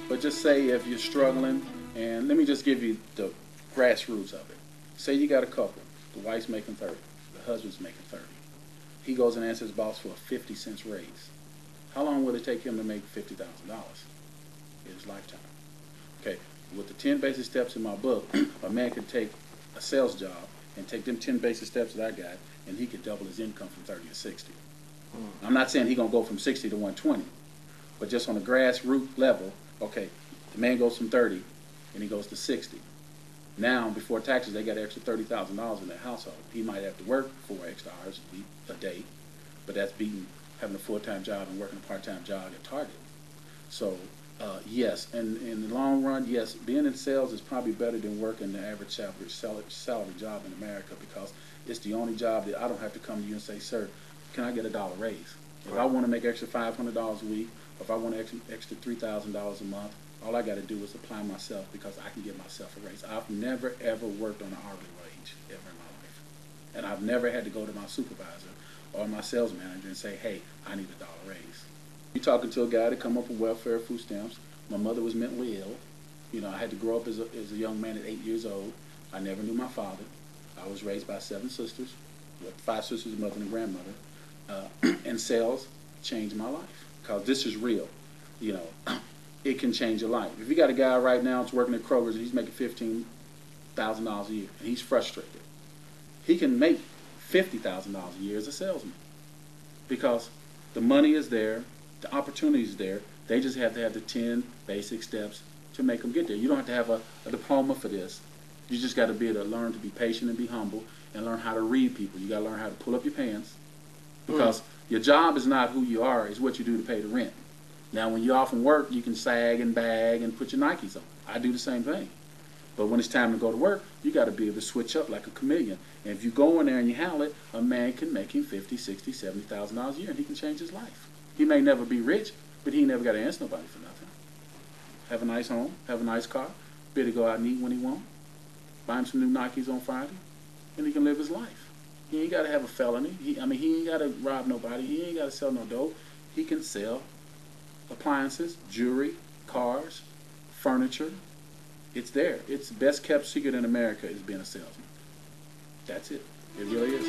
But just say if you're struggling, and let me just give you the grassroots of it. Say you got a couple. The wife's making 30. The husband's making 30. He goes and asks his boss for a 50-cent raise. How long will it take him to make $50,000 in his lifetime? Okay, with the 10 basic steps in my book, a man could take a sales job and take them 10 basic steps that I got, and he could double his income from 30 to 60. I'm not saying he's going to go from 60 to 120, but just on a grassroots level, okay, the man goes from 30 and he goes to 60. Now, before taxes, they got an extra $30,000 in their household. He might have to work 4 extra hours a day, but that's beating having a full-time job and working a part-time job at Target. So, yes, and in the long run, yes, being in sales is probably better than working the average salary job in America, because it's the only job that I don't have to come to you and say, sir, can I get $1 raise? If I want to make extra $500 a week, or if I want extra $3,000 a month, all I got to do is apply myself, because I can get myself a raise. I've never, ever worked on an hourly wage ever in my life. And I've never had to go to my supervisor or my sales manager and say, hey, I need $1 raise. You're talking to a guy that come up with welfare, food stamps. My mother was mentally ill. You know, I had to grow up as a young man at 8 years old. I never knew my father. I was raised by 7 sisters, with 5 sisters, a mother and a grandmother. And sales changed my life, because this is real. You know, it can change your life. If you got a guy right now that's working at Kroger's and he's making $15,000 a year and he's frustrated, he can make $50,000 a year as a salesman, because the money is there, the opportunity is there. They just have to have the 10 basic steps to make them get there. You don't have to have a diploma for this. You just got to be able to learn to be patient and be humble, and learn how to read people. You got to learn how to pull up your pants, because your job is not who you are, it's what you do to pay the rent. Now, when you're off from work, you can sag and bag and put your Nikes on. I do the same thing. But when it's time to go to work, you got to be able to switch up like a chameleon. And if you go in there and you handle it, a man can make him $50,000, $60,000, $70,000 a year, and he can change his life. He may never be rich, but he ain't never got to ask nobody for nothing. Have a nice home, have a nice car, be able to go out and eat when he wants, buy him some new Nikes on Friday, and he can live his life. He ain't got to have a felony. He ain't got to rob nobody. He ain't got to sell no dope. He can sell appliances, jewelry, cars, furniture. It's there. It's the best kept secret in America is being a salesman. That's it. It really is.